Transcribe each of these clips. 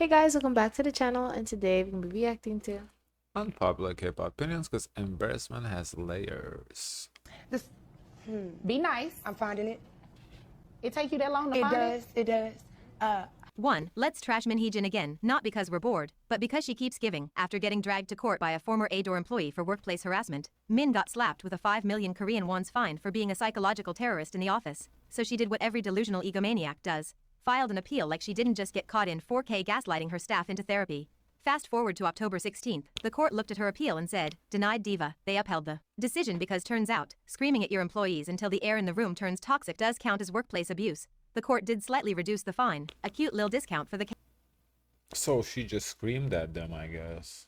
Hey guys, welcome back to the channel, and today we're going to be reacting to Unpopular K-pop opinions because embarrassment has layers. This, be nice. I'm finding it. It take you that long to It find does. It does. 1. Let's trash Min Hee-jin again, not because we're bored, but because she keeps giving. After getting dragged to court by a former Adore employee for workplace harassment, Min got slapped with a 5 million Korean won's fine for being a psychological terrorist in the office. So she did what every delusional egomaniac does. Filed an appeal like she didn't just get caught in 4K gaslighting her staff into therapy. Fast forward to October 16th, the court looked at her appeal and said, denied diva. They upheld the decision because turns out, screaming at your employees until the air in the room turns toxic does count as workplace abuse. The court did slightly reduce the fine, a cute lil discount for the So she just screamed at them, I guess.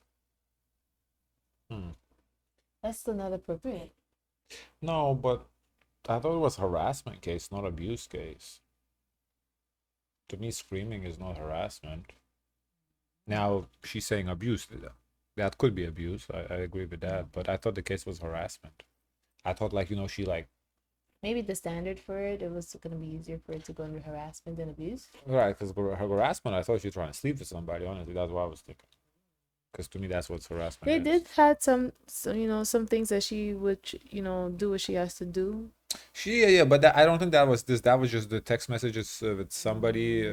that's still not appropriate. No, but I thought it was harassment case, not abuse case. To me, screaming is not harassment. Now, she's saying abuse. That could be abuse. I agree with that. But I thought the case was harassment. I thought, like, she, like, Maybe the standard for it was going to be easier for it to go under harassment than abuse. right, because her harassment, I thought she was trying to sleep with somebody, honestly. That's what I was thinking. Because to me, that's what harassment They is. did had some things that she would, do what she has to do. Yeah, but I don't think that was this. That was just the text messages with somebody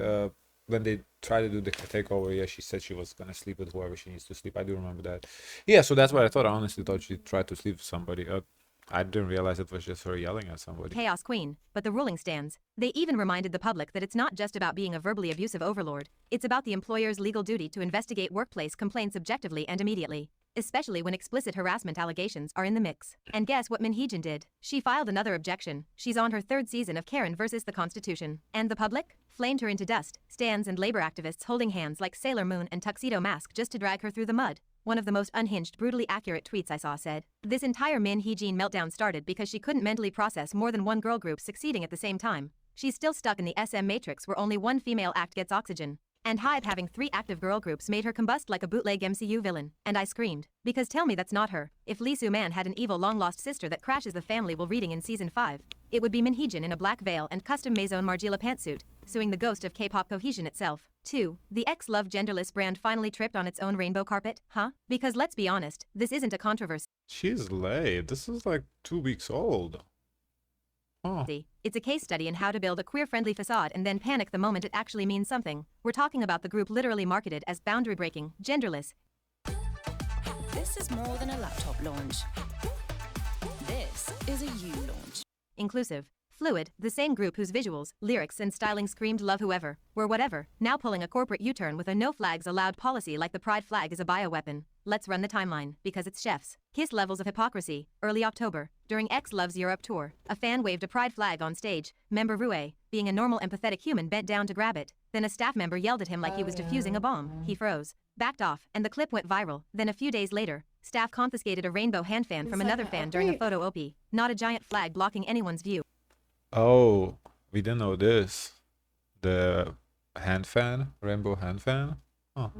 when they tried to do the takeover. Yeah, she said she was gonna sleep with whoever she needs to sleep. I do remember that. Yeah, so that's what I thought. I honestly thought she tried to sleep with somebody. I didn't realize it was just her yelling at somebody. chaos queen, but the ruling stands. They even reminded the public that it's not just about being a verbally abusive overlord, it's about the employer's legal duty to investigate workplace complaints objectively and immediately, especially when explicit harassment allegations are in the mix. And guess what Min Hee-jin did? She filed another objection. She's on her third season of Karen versus the Constitution. And the public? Flamed her into dust, stans and labor activists holding hands like Sailor Moon and Tuxedo Mask just to drag her through the mud. One of the most unhinged, brutally accurate tweets I saw said, this entire Min Hee-jin meltdown started because she couldn't mentally process more than one girl group succeeding at the same time. She's still stuck in the SM matrix where only one female act gets oxygen. And Hybe having 3 active girl groups made her combust like a bootleg MCU villain. And I screamed. Because tell me that's not her. If Lee Soo-man had an evil long-lost sister that crashes the family while reading in season 5, it would be Min Hee-jin in a black veil and custom Maison Margiela pantsuit, suing the ghost of K-pop cohesion itself. 2. The ex-Love genderless brand finally tripped on its own rainbow carpet, huh? Because let's be honest, this isn't a controversy. She's late. This is like 2 weeks old. Oh. It's a case study in how to build a queer-friendly facade and then panic the moment it actually means something. We're talking about the group literally marketed as boundary-breaking, genderless. This is more than a laptop launch. This is a you launch. Inclusive. Fluid, the same group whose visuals, lyrics and styling screamed love whoever, were whatever, now pulling a corporate U-turn with a no flags allowed policy like the pride flag is a bioweapon. Let's run the timeline, because it's chef's kiss levels of hypocrisy. Early October, during X Loves Europe tour, a fan waved a pride flag on stage. Member Rue, being a normal empathetic human, bent down to grab it. Then a staff member yelled at him like he was defusing a bomb. He froze, backed off, and the clip went viral. Then a few days later, staff confiscated a rainbow hand fan from another fan during a photo op. Not a giant flag blocking anyone's view. Oh, we didn't know this. The hand fan, rainbow hand fan. Oh.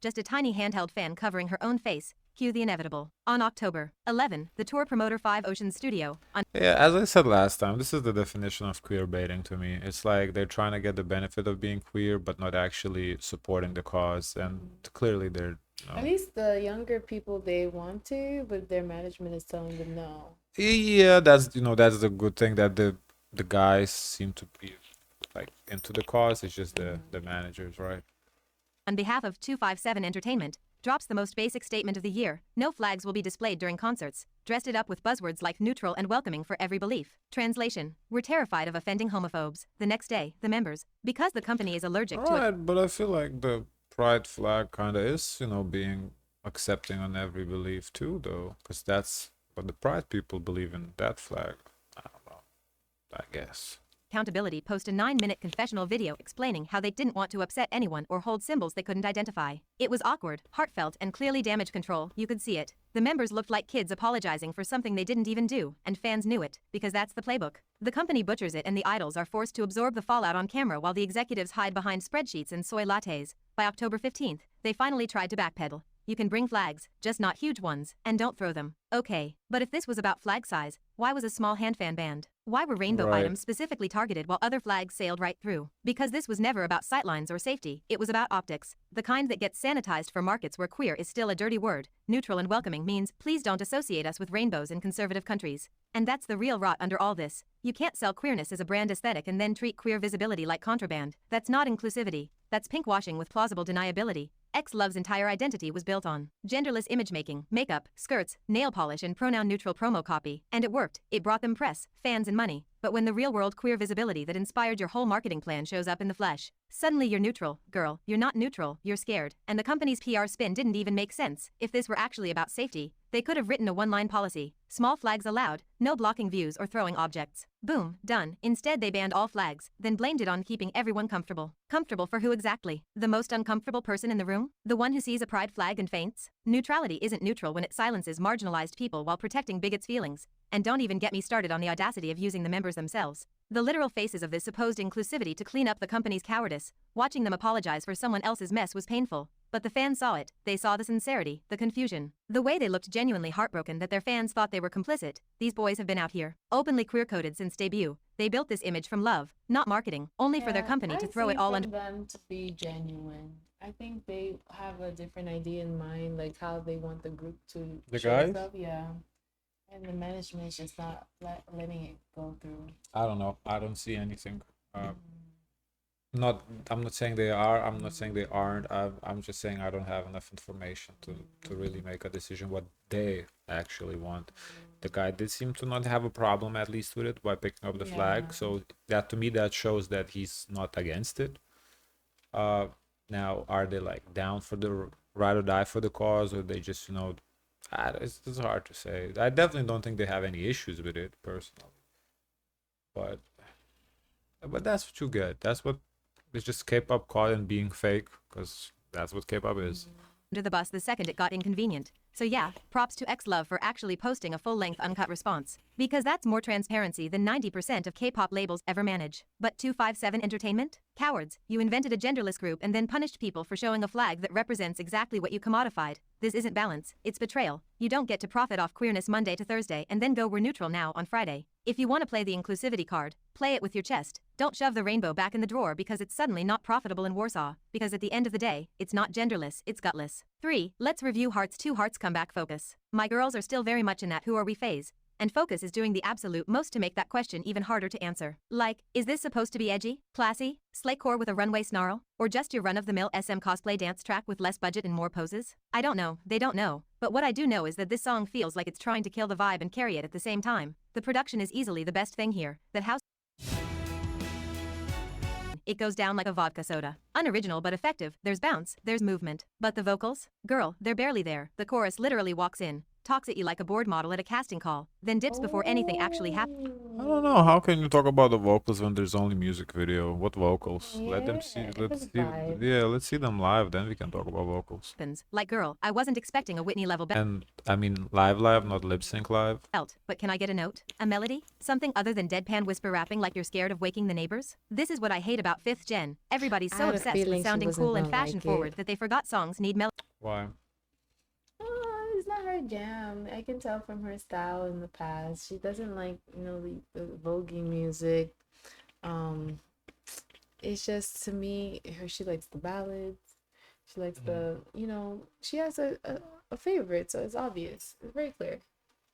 Just a tiny handheld fan covering her own face. Cue the inevitable. On October 11, the tour promoter 5 Ocean Studio. Yeah, as I said last time, this is the definition of queer baiting to me. It's like they're trying to get the benefit of being queer, but not actually supporting the cause. And clearly they're... At least the younger people, they want to, but their management is telling them no. Yeah, that's that's the good thing, that the guys seem to be like into the cause. It's just the managers, right? On behalf of 257 Entertainment, drops the most basic statement of the year. No flags will be displayed during concerts. Dressed it up with buzzwords like neutral and welcoming for every belief. Translation: we're terrified of offending homophobes. The next day, the members, because the company is allergic to it. Alright, but I feel like the pride flag kind of is, being accepting on every belief too, though, because that's what the pride people believe in, that flag. I don't know, I guess. Accountability post a 9-minute confessional video explaining how they didn't want to upset anyone or hold symbols they couldn't identify. It was awkward, heartfelt, and clearly damage control. You could see it. The members looked like kids apologizing for something they didn't even do, and fans knew it, because that's the playbook. The company butchers it and the idols are forced to absorb the fallout on camera while the executives hide behind spreadsheets and soy lattes. By October 15th, they finally tried to backpedal. You can bring flags, just not huge ones, and don't throw them. Okay, but if this was about flag size, why was a small hand fan banned? Why were rainbow Right. items specifically targeted while other flags sailed right through? Because this was never about sightlines or safety, it was about optics. The kind that gets sanitized for markets where queer is still a dirty word. Neutral and welcoming means please don't associate us with rainbows in conservative countries. And that's the real rot under all this. You can't sell queerness as a brand aesthetic and then treat queer visibility like contraband. That's not inclusivity. That's pinkwashing with plausible deniability. X Love's entire identity was built on genderless image making, makeup, skirts, nail polish, and pronoun neutral promo copy. And it worked. It brought them press, fans, and money. But when the real world queer visibility that inspired your whole marketing plan shows up in the flesh, suddenly you're neutral. Girl, you're not neutral, you're scared. And the company's PR spin didn't even make sense. If this were actually about safety, they could have written a one-line policy. Small flags allowed, no blocking views or throwing objects. Boom, done. Instead they banned all flags, then blamed it on keeping everyone comfortable. Comfortable for who exactly? The most uncomfortable person in the room? The one who sees a pride flag and faints? Neutrality isn't neutral when it silences marginalized people while protecting bigots' feelings. And don't even get me started on the audacity of using the members themselves. The literal faces of this supposed inclusivity to clean up the company's cowardice. Watching them apologize for someone else's mess was painful. But the fans saw it. They saw the sincerity, the confusion. The way they looked genuinely heartbroken that their fans thought they were complicit. These boys have been out here, openly queer-coded since debut. They built this image from love, not marketing, only for their company to throw it all under them to be genuine. I think they have a different idea in mind, like how they want the group to The show guys? stuff. Yeah. And the management's just not letting it go through. I don't know. I don't see anything. Not. I'm not saying they are. I'm not saying they aren't. I'm just saying I don't have enough information to really make a decision what they actually want. The guy did seem to not have a problem, at least with it, by picking up the flag. So that, to me, that shows that he's not against it. Now, are they like down for the ride or die for the cause, or they just, it's hard to say. I definitely don't think they have any issues with it personally. But that's what you get. That's what it's just K-pop caught in being fake, because that's what K-pop is. the bus the second it got inconvenient. So yeah, props to X Love for actually posting a full-length uncut response. Because that's more transparency than 90% of K-pop labels ever manage. But 257 Entertainment? Cowards, you invented a genderless group and then punished people for showing a flag that represents exactly what you commodified. This isn't balance, it's betrayal. You don't get to profit off queerness Monday to Thursday and then go we're neutral now on Friday. If you want to play the inclusivity card, play it with your chest. Don't shove the rainbow back in the drawer because it's suddenly not profitable in Warsaw. Because at the end of the day, it's not genderless, it's gutless. 3. Let's review Hearts 2 Hearts Comeback Focus. My girls are still very much in that who are we phase. And Focus is doing the absolute most to make that question even harder to answer. Like, is this supposed to be edgy, classy, slaycore with a runway snarl? Or just your run-of-the-mill SM cosplay dance track with less budget and more poses? I don't know, they don't know. But what I do know is that this song feels like it's trying to kill the vibe and carry it at the same time. The production is easily the best thing here. That house it goes down like a vodka soda. Unoriginal but effective, there's bounce, there's movement. But the vocals? Girl, they're barely there. The chorus literally walks in, talks at you like a board model at a casting call, then dips before anything actually happens. I don't know. How can you talk about the vocals when there's only music video? What vocals? Let them see. Let's see them live. Then we can talk about vocals. Like, girl, I wasn't expecting a Whitney level And I mean, live, not lip sync live. belt, but can I get a note? A melody? Something other than deadpan whisper rapping like you're scared of waking the neighbors? This is what I hate about 5th gen. Everybody's I so had a obsessed feeling with she sounding wasn't cool and gonna like fashion it. forward that they forgot songs need melody. Why? It's not her jam. I can tell from her style in the past. She doesn't like, the voguey music. It's just, to me, she likes the ballads. She likes the, she has a favorite, so it's obvious. It's very clear.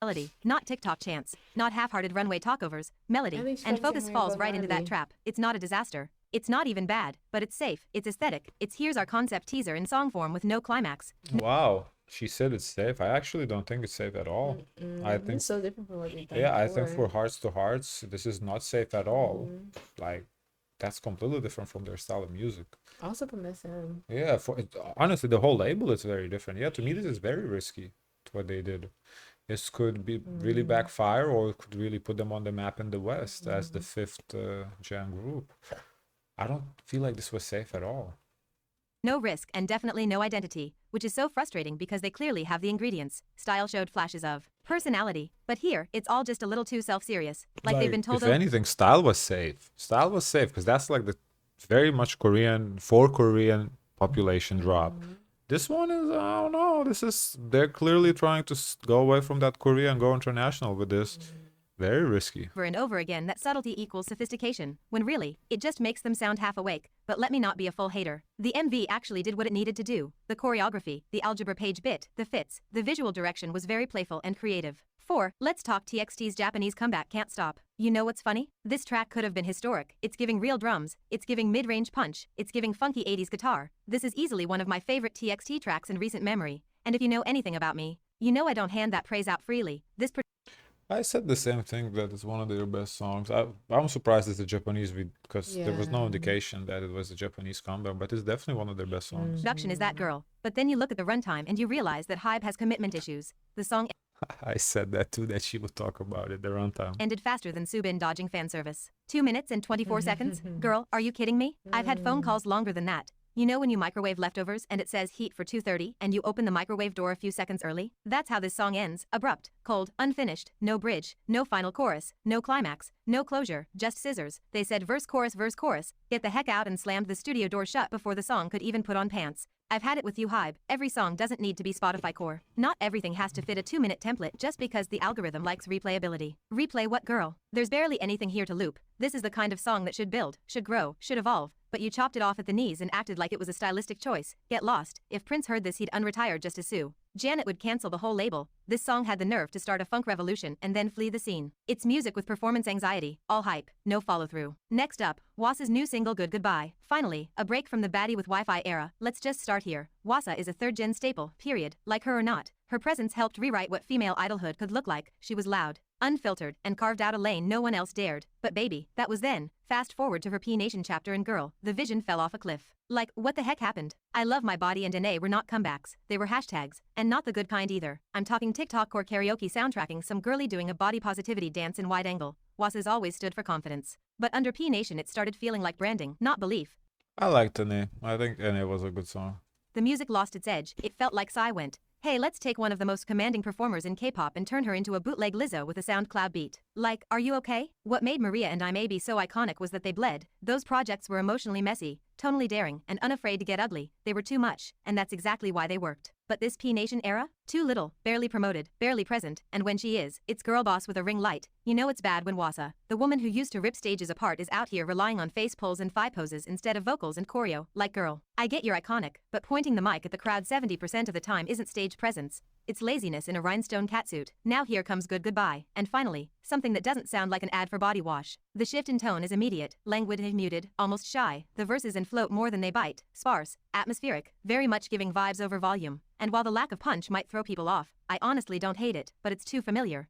Melody, not TikTok chants, not half-hearted runway talkovers, melody, I think she and likes Focus it falls Rainbow right into that Melody. trap. It's not a disaster. It's not even bad, but it's safe, it's aesthetic, it's here's our concept teaser in song form with no climax. Wow. She said it's safe. I actually don't think it's safe at all. I think It's so different from what they've done I think before. for Hearts to Hearts, this is not safe at all. Like, that's completely different from their style of music. Also from SM. Yeah, honestly, the whole label is very different. Yeah, to me, this is very risky, what they did. This could be really backfire, or it could really put them on the map in the West as the 5th gen group. I don't feel like this was safe at all. No risk and definitely no identity, which is so frustrating because they clearly have the ingredients. Style showed flashes of personality, but here, it's all just a little too self-serious. Like they've been told If anything, style was safe. Style was safe because that's like the very much Korean, for Korean population drop. This one is, I don't know. They're clearly trying to go away from that Korea and go international with this. Very risky. Over and over again that subtlety equals sophistication, when really, it just makes them sound half awake. But let me not be a full hater. The MV actually did what it needed to do. The choreography, the algebra page bit, the fits, the visual direction was very playful and creative. 4. Let's talk TXT's Japanese comeback can't stop. You know what's funny? This track could have been historic. It's giving real drums. It's giving mid-range punch. It's giving funky 80s guitar. This is easily one of my favorite TXT tracks in recent memory. And if you know anything about me, you know I don't hand that praise out freely. I said the same thing, that it's one of their best songs. I'm surprised it's a Japanese because there was no indication that it was a Japanese comeback, but it's definitely one of their best songs. Production is that girl. But then you look at the runtime and you realize that Hybe has commitment issues. The song I said that too, that she would talk about it the runtime. ended faster than Subin dodging fan service. 2 minutes and 24 seconds? Girl, are you kidding me? I've had phone calls longer than that. You know when you microwave leftovers and it says heat for 2:30 and you open the microwave door a few seconds early? That's how this song ends. Abrupt, cold, unfinished, no bridge, no final chorus, no climax, no closure, just scissors. They said verse, chorus, get the heck out and slammed the studio door shut before the song could even put on pants. I've had it with you, Hybe. Every song doesn't need to be Spotify core. Not everything has to fit a 2-minute template just because the algorithm likes replayability. Replay what, girl? There's barely anything here to loop. This is the kind of song that should build, should grow, should evolve. But you chopped it off at the knees and acted like it was a stylistic choice. Get lost. If Prince heard this, he'd unretire just to sue. Janet would cancel the whole label. This song had the nerve to start a funk revolution and then flee the scene. It's music with performance anxiety, all hype, no follow-through. Next up, Wasa's new single Good Goodbye. Finally, a break from the baddie with Wi-Fi era. Let's just start here. Wasa is a third-gen staple, period. Like her or not. Her presence helped rewrite what female idolhood could look like. She was loud, unfiltered, and carved out a lane no one else dared. But baby, that was then. Fast forward to her P Nation chapter and girl, the vision fell off a cliff. Like, what the heck happened? I Love My Body and NA were not comebacks, they were hashtags, and not the good kind either. I'm talking TikTok or karaoke soundtracking some girly doing a body positivity dance in wide angle. Wasa's always stood for confidence. But under P Nation it started feeling like branding, not belief. I liked NA. I think NA was a good song. The music lost its edge. It felt like Psy went, hey, let's take one of the most commanding performers in K-pop and turn her into a bootleg Lizzo with a SoundCloud beat. Like, are you okay? What made Maria and I Maybe so iconic was that they bled. Those projects were emotionally messy, tonally daring, and unafraid to get ugly. They were too much, and that's exactly why they worked. But this P Nation era? Too little, barely promoted, barely present, and when she is, it's girl boss with a ring light. You know it's bad when Wasa, the woman who used to rip stages apart, is out here relying on face pulls and thigh poses instead of vocals and choreo. Like, girl, I get you're iconic, but pointing the mic at the crowd 70% of the time isn't stage presence. It's laziness in a rhinestone catsuit. Now here comes Good Goodbye. And finally, something that doesn't sound like an ad for body wash. The shift in tone is immediate, languid and muted, almost shy. The verses float more than they bite, sparse, atmospheric, very much giving vibes over volume. And while the lack of punch might throw people off, I honestly don't hate it, but it's too familiar.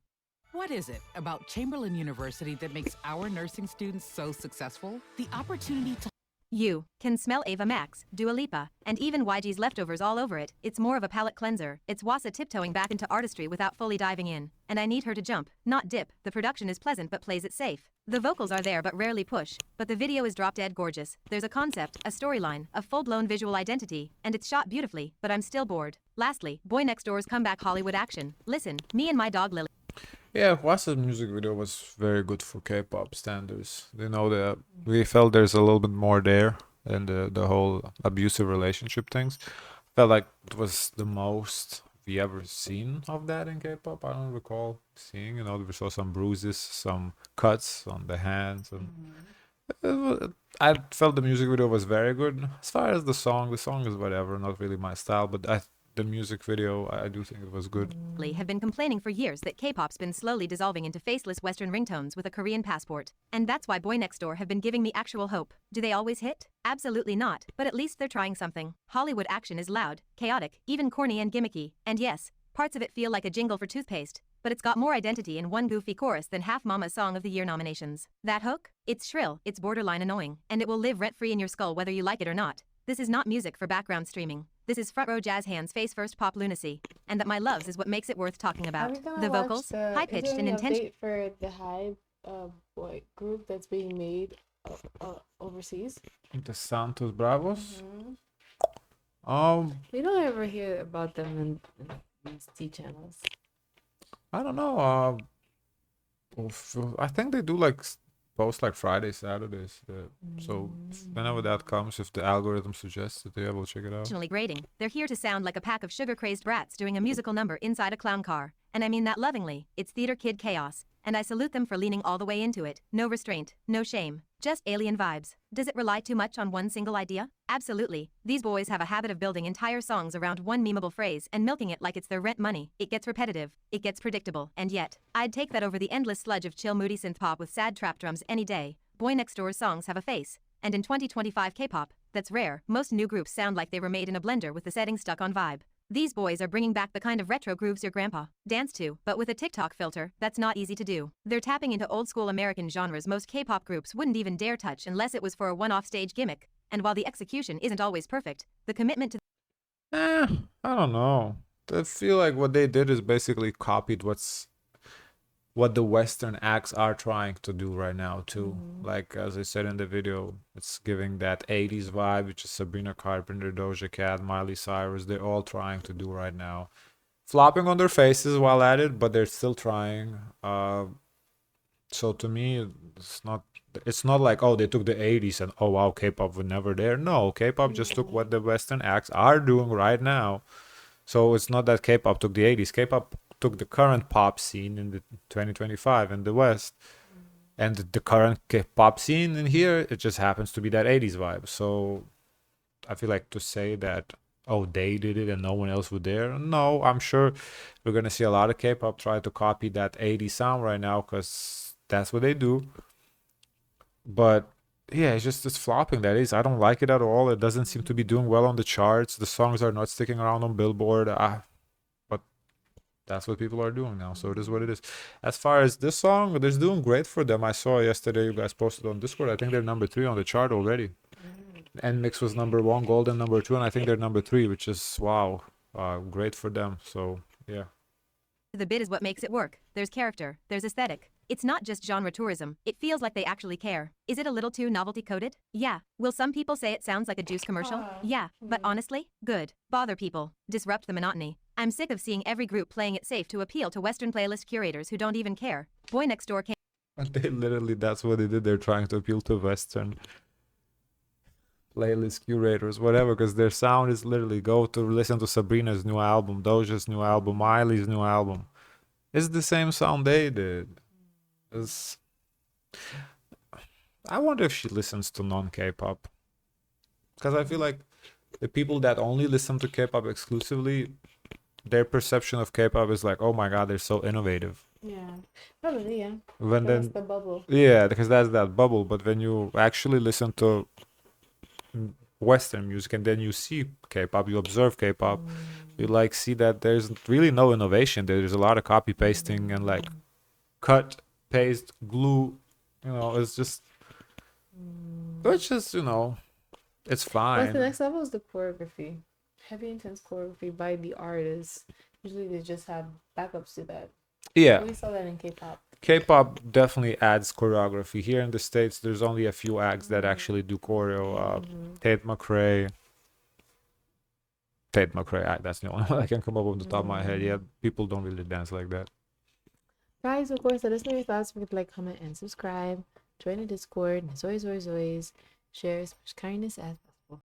What is it about Chamberlain University that makes our nursing students so successful? The opportunity to You can smell Ava Max, Dua Lipa, and even YG's Leftovers all over it. It's more of a palate cleanser. It's Wasa tiptoeing back into artistry without fully diving in. And I need her to jump, not dip. The production is pleasant but plays it safe. The vocals are there but rarely push. But the video is drop dead gorgeous. There's a concept, a storyline, a full-blown visual identity, and it's shot beautifully, but I'm still bored. Lastly, Boy Next Door's comeback Hollywood action. Listen, me and my dog Lily. Yeah, Wasa's music video was very good for K-pop standards. You know, we felt there's a little bit more there than the whole abusive relationship things. Felt like it was the most we ever seen of that in K-pop. I don't recall seeing, we saw some bruises, some cuts on the hands, and I felt the music video was very good. As far as the song is whatever, not really my style, but the music video, I do think it was good. Have been complaining for years that K-pop's been slowly dissolving into faceless Western ringtones with a Korean passport. And that's why Boy Next Door have been giving me actual hope. Do they always hit? Absolutely not, but at least they're trying something. Hollywood action is loud, chaotic, even corny and gimmicky. And yes, parts of it feel like a jingle for toothpaste. But it's got more identity in one goofy chorus than half Mama's Song of the Year nominations. That hook? It's shrill, it's borderline annoying, and it will live rent-free in your skull whether you like it or not. This is not music for background streaming. This is front row jazz hands face first pop lunacy. And that my loves is what makes it worth talking about. The vocals, high-pitched and intentional. For the Hybe boy group that's being made overseas. The Santos Bravos? We don't ever hear about them in these T channels. I don't know. I think they do like post like Friday, Saturdays. So whenever that comes, if the algorithm suggests it, yeah, we'll check it out. Emotionally grating. They're here to sound like a pack of sugar-crazed brats doing a musical number inside a clown car. And I mean that lovingly. It's theater kid chaos. And I salute them for leaning all the way into it. No restraint, no shame. Just alien vibes. Does it rely too much on one single idea? Absolutely. These boys have a habit of building entire songs around one memeable phrase and milking it like it's their rent money. It gets repetitive. It gets predictable. And yet, I'd take that over the endless sludge of chill moody synth pop with sad trap drums any day. Boy Next Door's songs have a face. And in 2025 K-pop, that's rare. Most new groups sound like they were made in a blender with the setting stuck on vibe. These boys are bringing back the kind of retro grooves your grandpa danced to, but with a TikTok filter, that's not easy to do. They're tapping into old-school American genres most K-pop groups wouldn't even dare touch unless it was for a one-off stage gimmick. And while the execution isn't always perfect, the commitment to I don't know. I feel like what they did is basically copied what the Western acts are trying to do right now too. Like as I said in the video, it's giving that 80s vibe, which is Sabrina Carpenter, Doja Cat, Miley Cyrus. They're all trying to do right now. Flopping on their faces while at it, but they're still trying. So to me, it's not like, oh, they took the 80s and oh wow, K-pop was never there. No, K-pop just took what the Western acts are doing right now. So it's not that K-pop took the 80s. K-pop took the current pop scene in the 2025 in the West, and the current K-pop scene in here, it just happens to be that 80s vibe. So I feel like to say that, oh, they did it and no one else would dare. No, I'm sure we're gonna see a lot of K-pop try to copy that 80s sound right now because that's what they do. But yeah, it's flopping. That is, I don't like it at all. It doesn't seem to be doing well on the charts. The songs are not sticking around on Billboard. But that's what people are doing now. So it is what it is. As far as this song, it's doing great for them. I saw yesterday you guys posted on Discord. I think they're number 3 on the chart already. N-Mix was number 1, Golden number 2, and I think they're number 3, which is wow, great for them. So yeah. the bit is what makes it work. There's character, there's aesthetic. It's not just genre tourism, it feels like they actually care. Is it a little too novelty coded? Yeah. Will some people say it sounds like a juice commercial? Yeah. But honestly, good. Bother people. Disrupt the monotony. I'm sick of seeing every group playing it safe to appeal to Western playlist curators who don't even care. Boy Next Door came. They literally, that's what they did. They're trying to appeal to Western playlist curators, whatever, because their sound is literally go to listen to Sabrina's new album, Doja's new album, Miley's new album. It's the same sound they did. I wonder if she listens to non-K-pop, because I feel like the people that only listen to K-pop exclusively, their perception of K-pop is like, oh my god, they're so innovative. Yeah, probably, yeah. When That's then, the bubble. yeah, because that's that bubble. But when you actually listen to Western music and then you see K-pop, you observe K-pop, you like see that there's really no innovation. There's a lot of copy pasting and like cut, paste, glue. You know, it's just, you know, it's fine. But the next level is the choreography. Heavy, intense choreography by the artists. Usually they just have backups to that. Yeah. We saw that in K-pop. K-pop definitely adds choreography. Here in the States, there's only a few acts that actually do choreo. Tate McRae, that's the only one I can come up with the top of my head. Yeah, people don't really dance like that. Guys, of course, let us know your thoughts. Forget to like, comment, and subscribe. Join the Discord. And as always, share as much kindness as